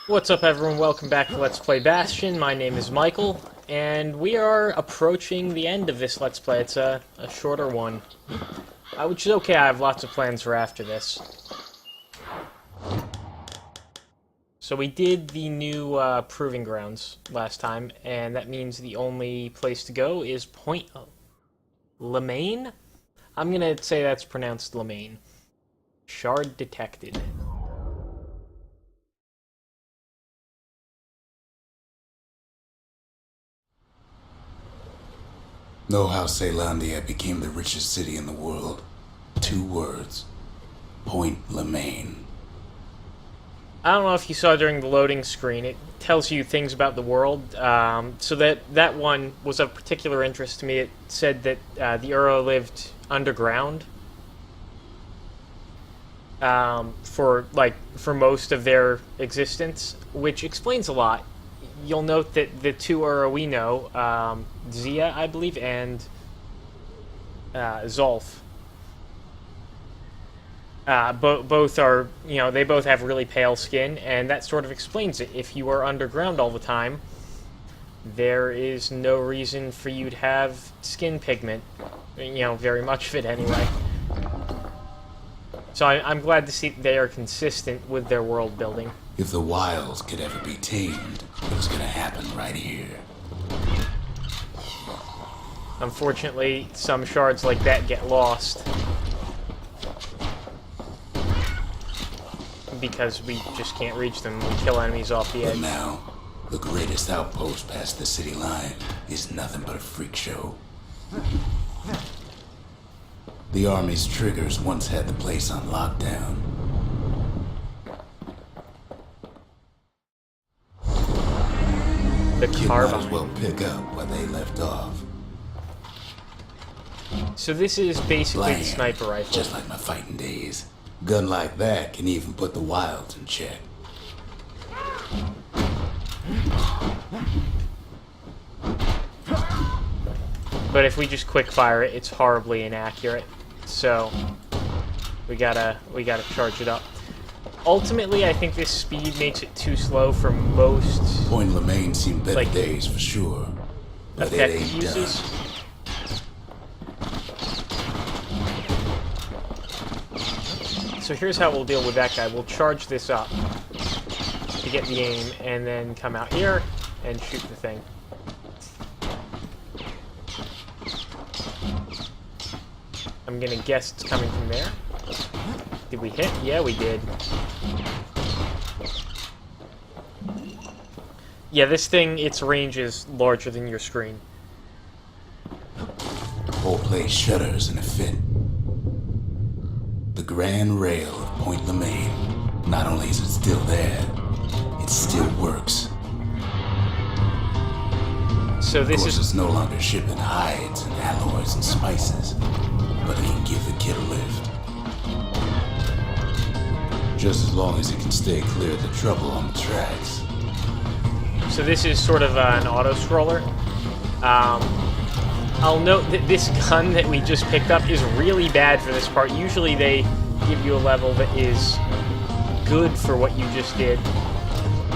What's up, everyone? Welcome back to Let's Play Bastion. My name is Michael, and we are approaching the end of this Let's Play. It's a shorter one, which is okay. I have lots of plans for after this. So we did the new Proving Grounds last time, and that means the only place to go is Point Lemaine? I'm gonna say that's pronounced Lemaine. Shard detected. Know how Caelondia became the richest city in the world? 2 words. Point Lemaine. I don't know if you saw during the loading screen, it tells you things about the world. So that one was of particular interest to me. It said that the Uro lived underground for most of their existence, which explains a lot. You'll note that the 2 Uro we know, Zia, I believe, and Zolf. Both are, they both have really pale skin, and that sort of explains it. If you are underground all the time, there is no reason for you to have skin pigment. Very much of it anyway. So I'm glad to see that they are consistent with their world building. If the wilds could ever be tamed, it was gonna happen right here. Unfortunately, some shards like that get lost. Because we just can't reach them. We kill enemies off the edge. But now, the greatest outpost past the city line is nothing but a freak show. The army's triggers once had the place on lockdown. The You might carbine. as well pick up where they left off. So this is basically the Blam, sniper rifle. just like my fighting days. Gun like that can even put the wilds in check. But if we just quick fire it, it's horribly inaccurate. So we gotta charge it up. Ultimately, I think this speed makes it too slow for most Point Lemaine seen better days for sure, but it effect ain't uses. done. So here's how we'll deal with that guy. We'll charge this up to get the aim, and then come out here and shoot the thing. I'm gonna guess it's coming from there. Did we hit? Yeah, we did. Yeah, this thing, its range is larger than your screen. Whole place shudders in a fit. The grand rail of Point Lemaine. Not only is it still there, it still works. So Of this course, is it's no longer shipping hides and alloys and spices, but it can give the kid a lift. Just as long as it can stay clear of the trouble on the tracks. So this is sort of an auto-scroller. I'll note that this gun that we just picked up is really bad for this part. Usually they give you a level that is good for what you just did.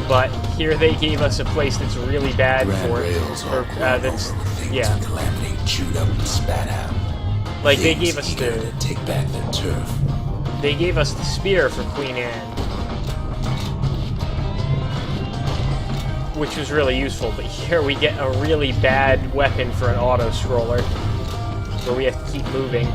But here they gave us a place that's really bad Grand for it. rails Or, are that's, things yeah. of calamity chewed up and spat out. Like, they Things gave us eager the... to take back their turf. They gave us the spear for Queen Anne, which was really useful, but here we get a really bad weapon for an auto-scroller, where we have to keep moving.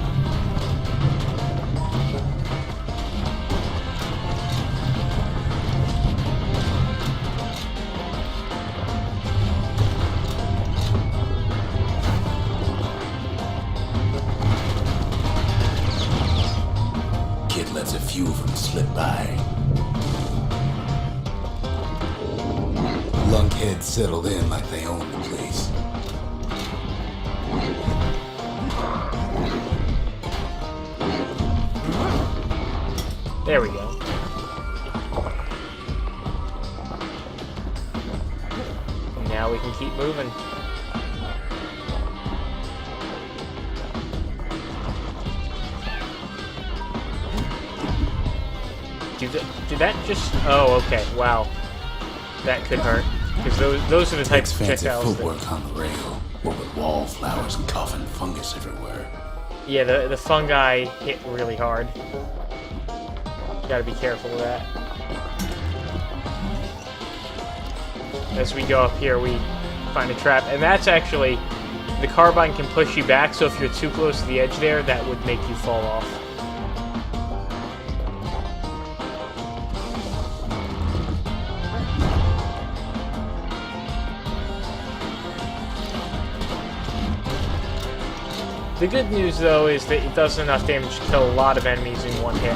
Kid lets a few of them slip by. Lunkheads settled in like they owned the place. There we go. Now we can keep moving. Did that just... Oh, okay, wow. That could hurt. Because those are the types Takes of fancy projectiles that... footwork on the rail, what with wallflowers and coughing fungus everywhere. Yeah, the fungi hit really hard. Gotta be careful of that. As we go up here, we find a trap. And that's actually... The carbine can push you back, so if you're too close to the edge there, that would make you fall off. The good news, though, is that it does enough damage to kill a lot of enemies in one hit.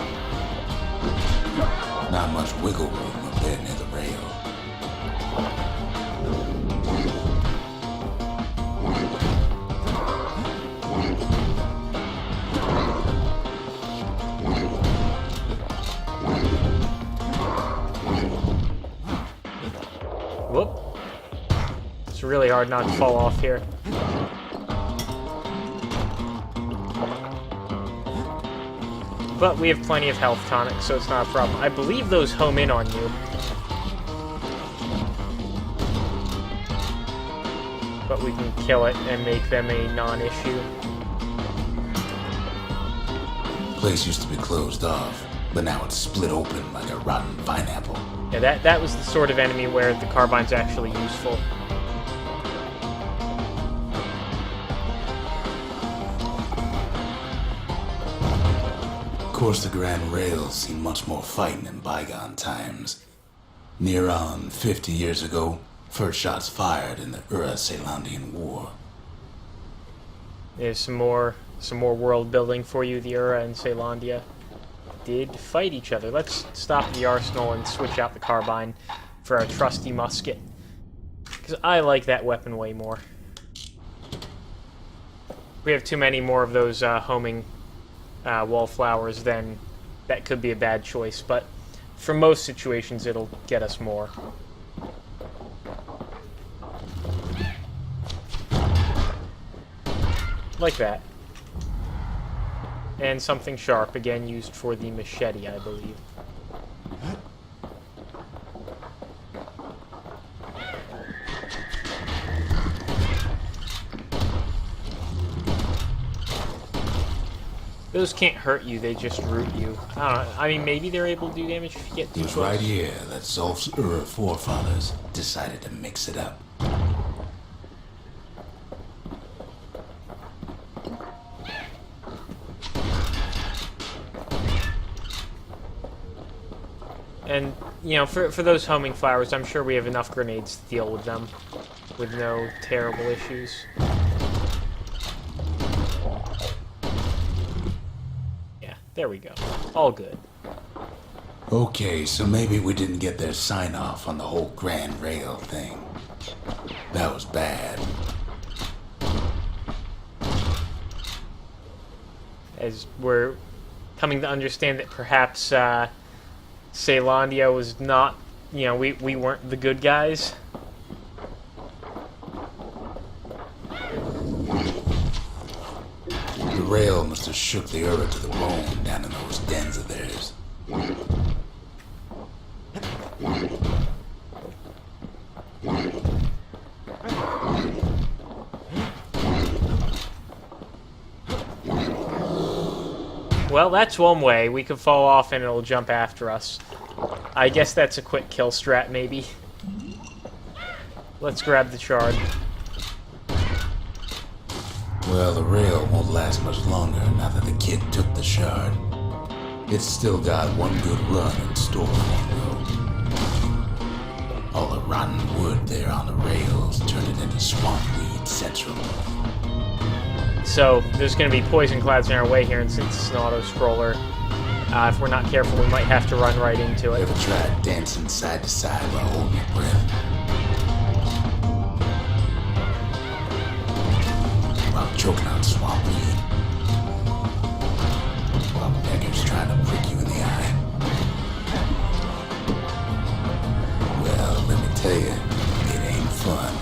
Not much wiggle room up there near the rail. Whoop. It's really hard not to fall off here. But we have plenty of health tonics, so it's not a problem. I believe those home in on you. But we can kill it and make them a non-issue. Place used to be closed off, but now it's split open like a rotten pineapple. Yeah, that was the sort of enemy where the carbine's actually useful. Of course, the Grand Rail's seen much more fighting in bygone times. Near on 50 years ago, first shots fired in the Ura-Celandian War. There's some more world building for you. The Ura and Celandia did fight each other. Let's stop the arsenal and switch out the carbine for our trusty musket. Because I like that weapon way more. We have too many more of those homing wallflowers, then that could be a bad choice. But for most situations, it'll get us more. Like that. And something sharp, again used for the machete, I believe. Those can't hurt you, they just root you. I don't know, I mean, maybe they're able to do damage if you get too It was close. right here that Zolf's Ura forefathers decided to mix it up. And, you know, for those homing flowers, I'm sure we have enough grenades to deal with them with no terrible issues. Yeah, there we go. All good. Okay, so maybe we didn't get their sign-off on the whole Grand Rail thing. That was bad. As we're coming to understand that perhaps Celandia was not, you know, we weren't the good guys. The rail must have shook the Ura to the bone down in those dens of theirs. Well, that's one way. We could fall off and it'll jump after us. I guess that's a quick kill strat, maybe. Let's grab the shard. Well, the rail won't last much longer now that the kid took the shard. It's still got one good run in store for it, though. All the rotten wood there on the rails turned it into Swampweed Central. So, there's going to be poison clouds in our way here, and since it's an auto-scroller, if we're not careful, we might have to run right into it. Ever tried dancing side to side while holding your breath? While choking on Swampweed? While beggars trying to prick you in the eye? Well, let me tell you, it ain't fun.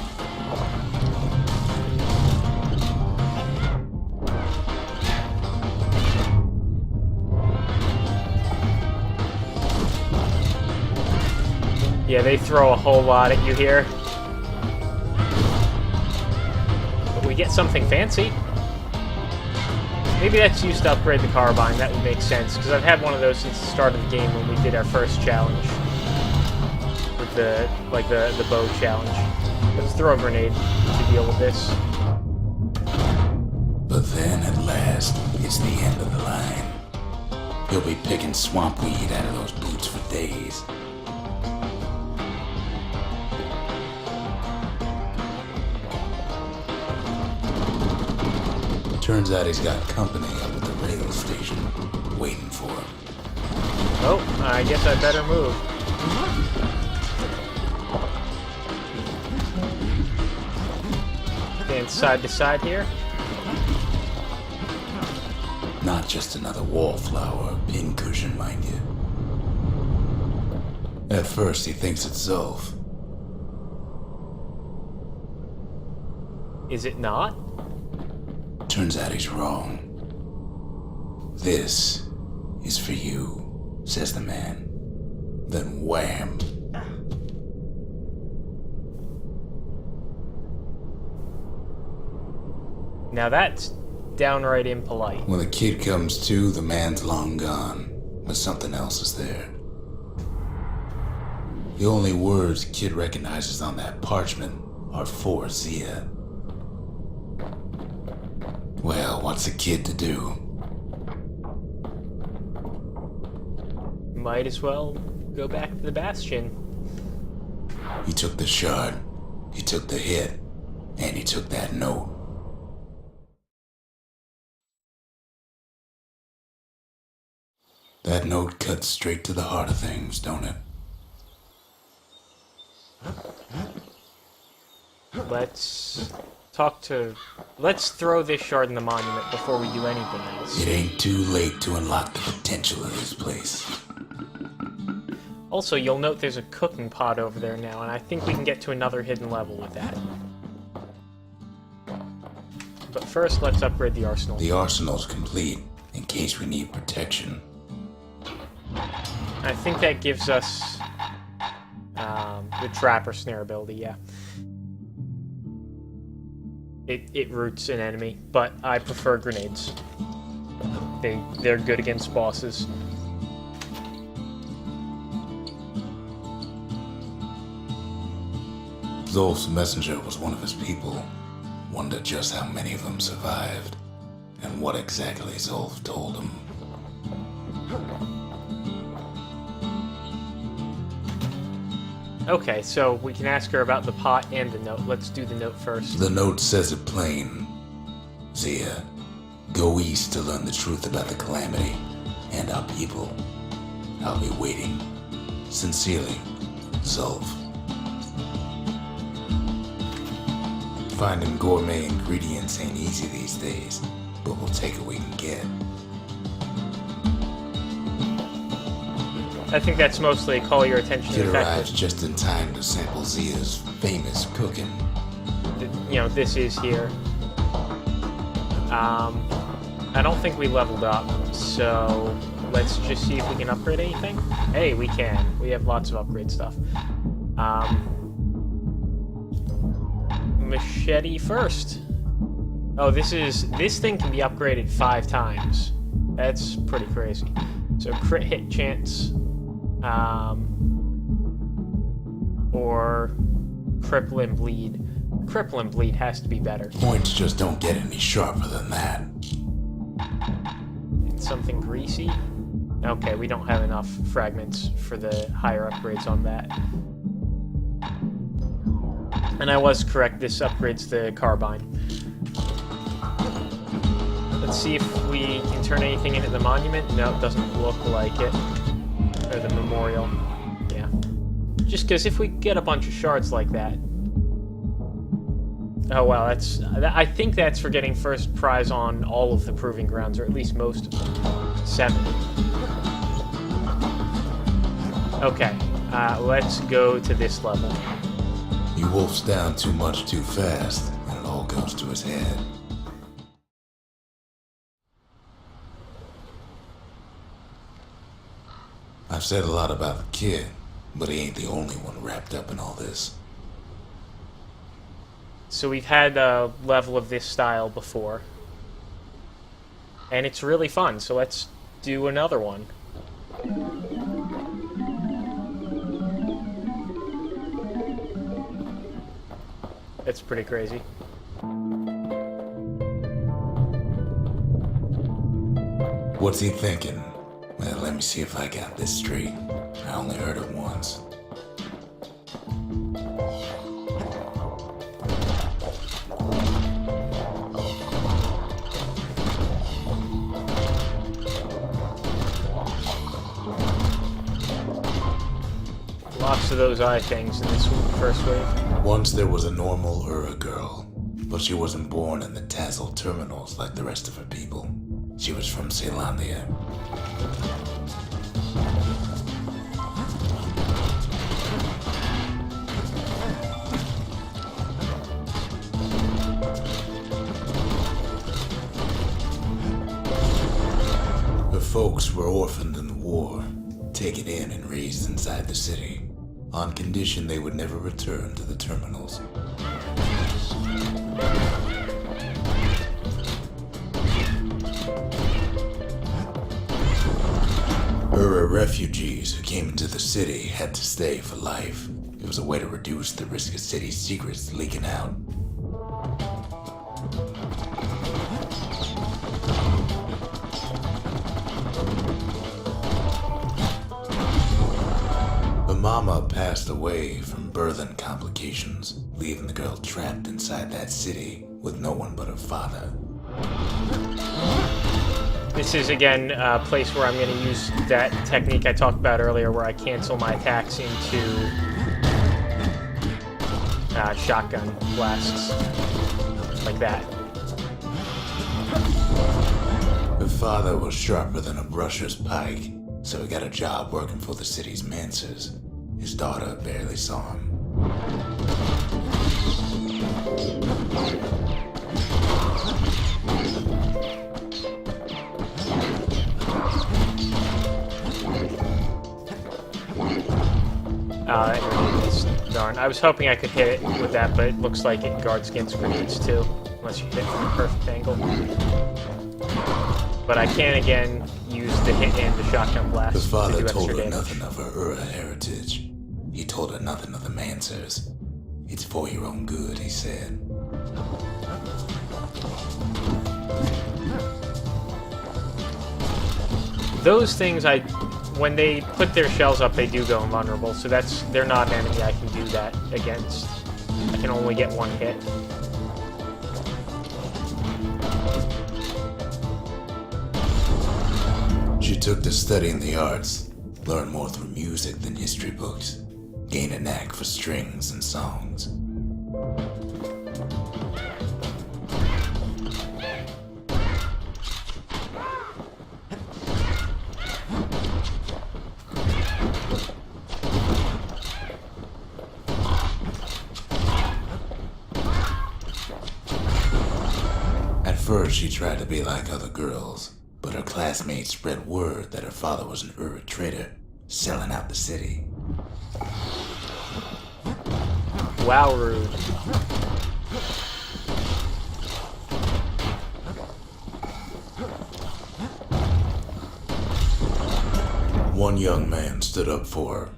Yeah, they throw a whole lot at you here. But we get something fancy. Maybe that's used to upgrade the carbine. That would make sense, because I've had one of those since the start of the game when we did our first challenge. With the bow challenge. Let's throw a grenade to deal with this. But then, at last, it's the end of the line. You'll be picking swamp weed out of those boots for days. Turns out he's got company up at the rail station, waiting for him. Oh, I guess I better move. Stand side to side here. Not just another wallflower or pincushion, mind you. At first, he thinks it's Zulf. Is it not? Turns out he's wrong. This is for you, says the man. Then wham! Now that's downright impolite. When the kid comes to, the man's long gone, but something else is there. The only words kid recognizes on that parchment are for Zia. Well, what's a kid to do? Might as well go back to the Bastion. He took the shard, he took the hit, and he took that note. That note cuts straight to the heart of things, don't it? Let's throw this shard in the monument before we do anything else. It ain't too late to unlock the potential of this place. Also, you'll note there's a cooking pot over there now, and I think we can get to another hidden level with that. But first, let's upgrade the arsenal. The arsenal's complete, in case we need protection. I think that gives us the trap or snare ability, yeah. It roots an enemy, but I prefer grenades. They're good against bosses. Zulf's messenger was one of his people. Wonder just how many of them survived, and what exactly Zulf told him. Okay, so we can ask her about the pot and the note. Let's do the note first. The note says it plain. Zia, go east to learn the truth about the calamity and our people. I'll be waiting. Sincerely, Zulf. Finding gourmet ingredients ain't easy these days, but we'll take what we can get. I think that's mostly call your attention to Kid the fact arrives just in time to sample Zia's famous cooking. that, this is here. I don't think we leveled up, so let's just see if we can upgrade anything. Hey, we can. We have lots of upgrade stuff. Machete first. Oh, this thing can be upgraded 5 times. That's pretty crazy. So crit hit chance, or cripple and bleed. Cripple and bleed has to be better. Points just don't get any sharper than that. And something greasy. Okay, we don't have enough fragments for the higher upgrades on that. And I was correct, this upgrades the carbine. Let's see if we can turn anything into the monument. No, it doesn't look like it. Or the memorial. Yeah. Just because if we get a bunch of shards like that... Oh wow, I think that's for getting first prize on all of the proving grounds, or at least most of them. 7. Okay, let's go to this level. He wolfs down too much too fast, and it all goes to his head. I've said a lot about the kid, But he ain't the only one wrapped up in all this. So we've had a level of this style before. And it's really fun, so let's do another one. It's pretty crazy. What's he thinking? Well, let me see if I got this straight. I only heard it once. Lots of those eye things in this first wave. Once there was a normal Ura girl, but she wasn't born in the Tassel terminals like the rest of her people. She was from Celandia. Her folks were orphaned in the war, taken in and raised inside the city, on condition they would never return to the terminals. Refugees who came into the city had to stay for life. It was a way to reduce the risk of city secrets leaking out. The mama passed away from birthing complications, leaving the girl trapped inside that city with no one but her father. This is, again, a place where I'm going to use that technique I talked about earlier where I cancel my attacks into shotgun blasts. Like that. Her father was sharper than a brusher's pike, so he got a job working for the city's mancers. His daughter barely saw him. That grenade is darn. I was hoping I could hit it with that, but it looks like it guards against grenades too, unless you hit it from a perfect angle. But I can again use the hit and the shotgun blast. Her father to do told her extra damage. nothing of her Ura heritage. He told her nothing of the Mancers. It's for your own good, he said. Those things, when they put their shells up, they do go invulnerable. So they're not an enemy I can do that against. I can only get one hit. She took to studying the arts, learned more through music than history books, gained a knack for strings and songs. At first, she tried to be like other girls, but her classmates spread word that her father was an Ura trader, selling out the city. Wow, rude. One young man stood up for her,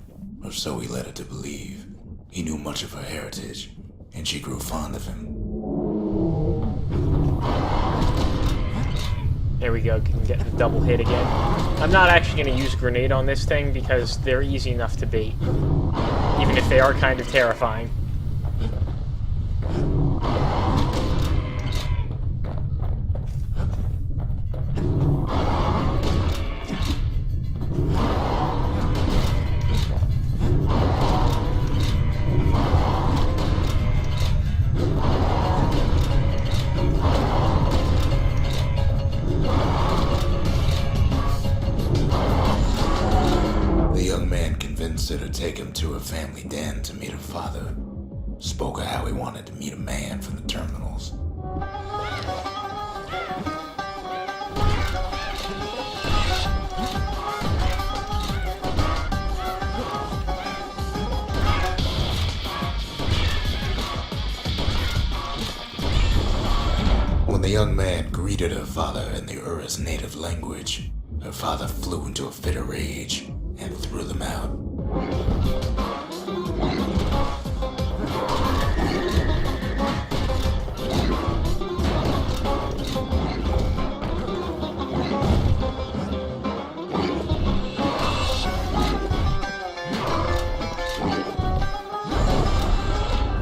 or so he led her to believe. He knew much of her heritage, and she grew fond of him. There we go, can get the double hit again. I'm not actually going to use grenade on this thing because they're easy enough to bait. Even if they are kind of terrifying. To take him to her family den to meet her father. Spoke of how he wanted to meet a man from the terminals. young man greeted her father in the Ura's native language. Her father flew into a fit of rage and threw them out.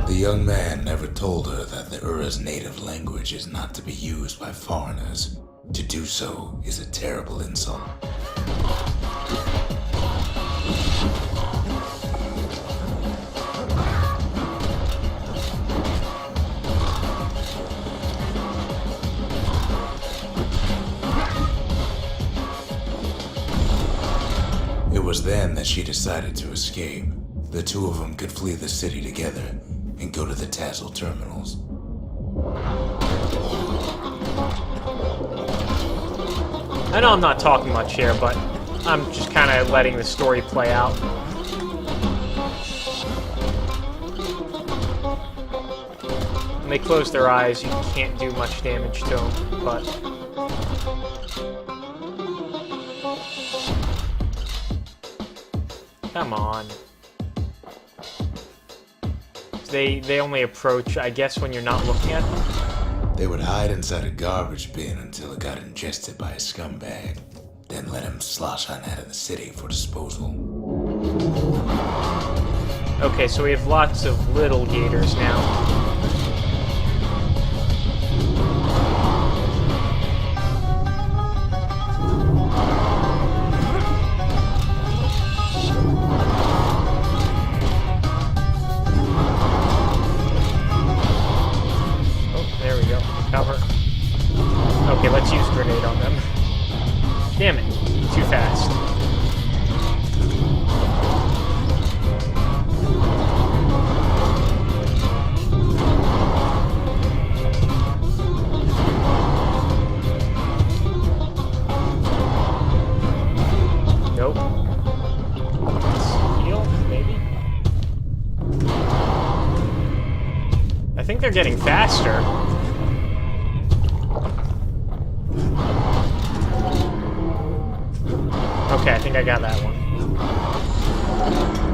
The young man never told her that the Ura's native language is not to be used by foreigners. To do so is a terrible insult. It was then that she decided to escape. The two of them could flee the city together and go to the Tassel terminals. I know I'm not talking much here, but I'm just kind of letting the story play out. When they close their eyes, you can't do much damage to them, but... Come on. They only approach, I guess, when you're not looking at them? They would hide inside a garbage bin until it got ingested by a scumbag, then let him slosh on out of the city for disposal. Okay, so we have lots of little gators now. Okay, let's use grenade on them. Damn it, too fast. Nope. Let's heal, maybe? I think they're getting faster. Okay, I think I got that one.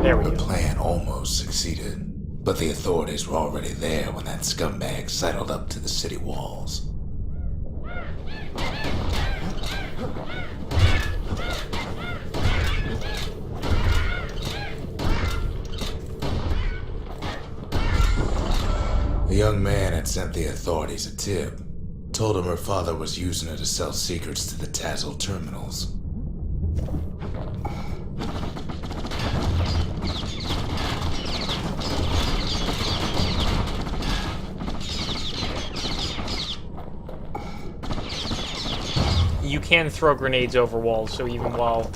There we go. The plan almost succeeded, but the authorities were already there when that scumbag sidled up to the city walls. The young man had sent the authorities a tip, told him her father was using her to sell secrets to the Tassel terminals. You can throw grenades over walls, so even while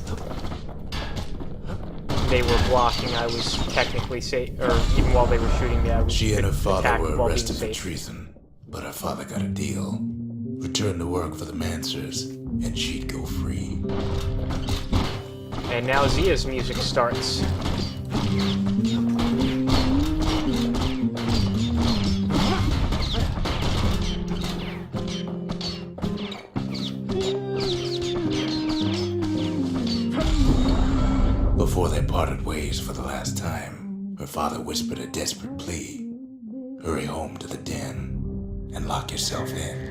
they were blocking, I was technically safe. Or even while they were shooting me, I was She and her father were while arrested for being safe. treason, but her father got a deal. Return to work for the Mansers, and she'd go free. And now Zia's music starts. Before they parted ways for the last time, her father whispered a desperate plea. Hurry home to the den and lock yourself in.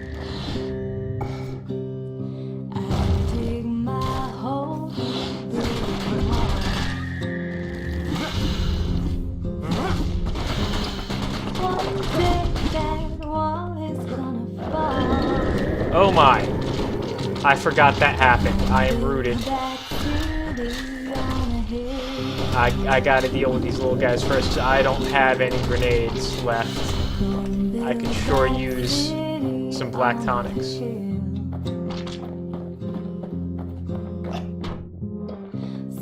Oh my. I forgot that happened. I am rooted. I gotta deal with these little guys first. I don't have any grenades left. I could sure use some black tonics.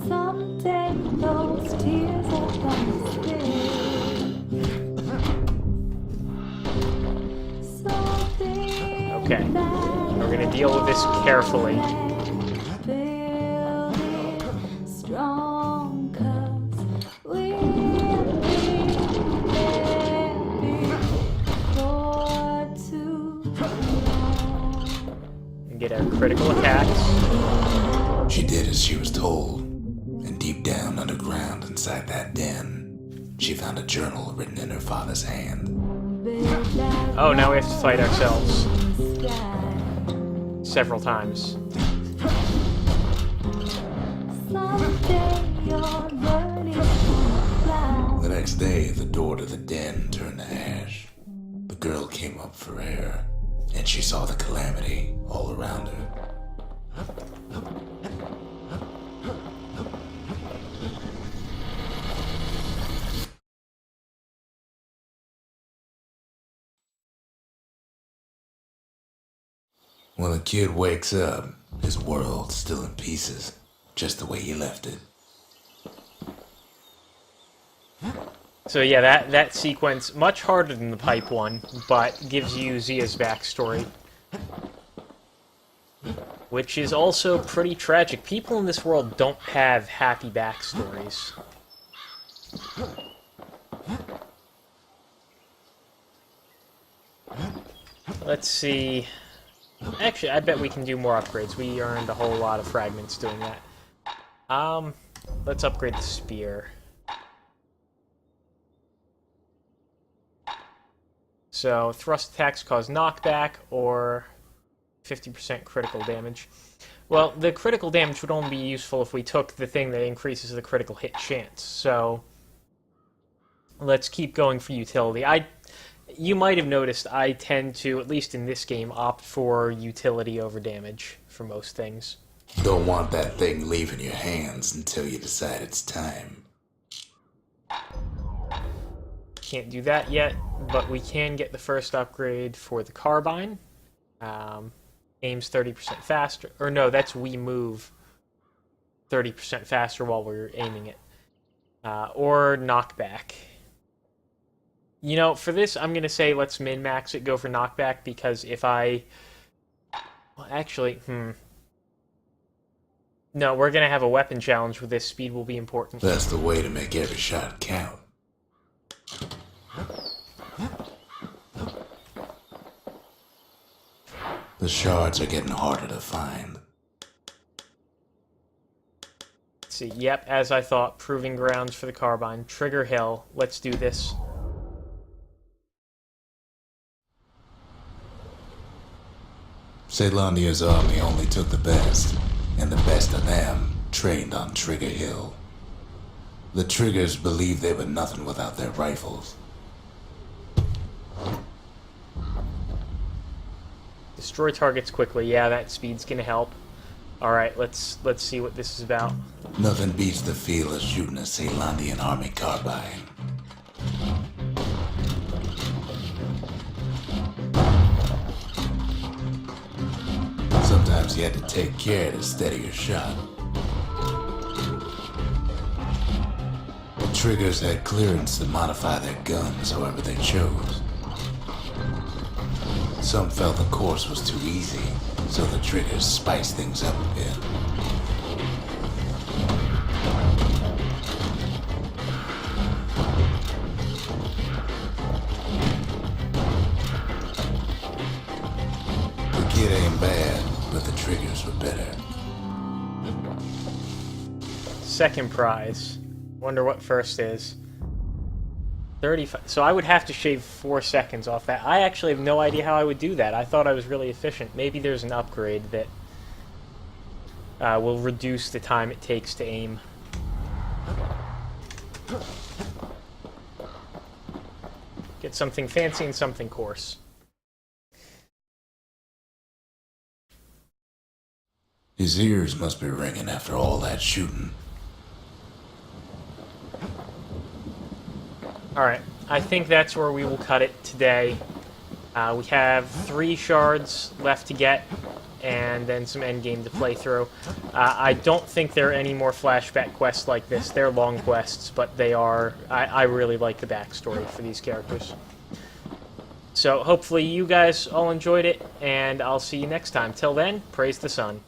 Someday those tears are gonna spill. Okay. We're gonna deal with this carefully. critical attacks. She did as she was told, and deep down underground inside that den, she found a journal written in her father's hand. Oh, now we have to fight ourselves. Several times. The next day, the door to the den turned to ash. The girl came up for air, and she saw the calamity all around her. When the kid wakes up, his world's still in pieces, just the way he left it. So yeah, that sequence, much harder than the pipe one, but gives you Zia's backstory. Which is also pretty tragic. People in this world don't have happy backstories. Let's see. Actually, I bet we can do more upgrades. We earned a whole lot of fragments doing that. Let's upgrade the spear. So, thrust attacks cause knockback, or 50% critical damage. Well, the critical damage would only be useful if we took the thing that increases the critical hit chance. So, let's keep going for utility. You might have noticed I tend to, at least in this game, opt for utility over damage for most things. Don't want that thing leaving your hands until you decide it's time. Can't do that yet, but we can get the first upgrade for the carbine. Aims 30% faster. Or no, that's we move 30% faster while we're aiming it. Or knockback. You know, for this, I'm going to say let's min-max it, go for knockback, because if I... Well, actually, No, we're going to have a weapon challenge with this. Speed will be important. That's the way to make every shot count. The shards are getting harder to find. Let's see, yep, as I thought, proving grounds for the carbine. Trigger Hill, let's do this. Caelandia's army only took the best, and the best of them trained on Trigger Hill. The Triggers believed they were nothing without their rifles. Destroy targets quickly. Yeah, that speed's gonna help. Alright, let's see what this is about. Nothing beats the feel of shooting a Caelandian army carbine. Sometimes you had to take care to steady your shot. The Triggers had clearance to modify their guns however they chose. Some felt the course was too easy, so the Triggers spiced things up a bit. The kid ain't bad, but the Triggers were better. Second prize. Wonder what first is. 35. So I would have to shave 4 seconds off that. I actually have no idea how I would do that. I thought I was really efficient. Maybe there's an upgrade that will reduce the time it takes to aim. Get something fancy and something coarse. His ears must be ringing after all that shooting. Alright, I think that's where we will cut it today. We have 3 shards left to get, and then some endgame to play through. I don't think there are any more flashback quests like this. They're long quests, but they are... I really like the backstory for these characters. So hopefully you guys all enjoyed it, and I'll see you next time. Till then, praise the sun.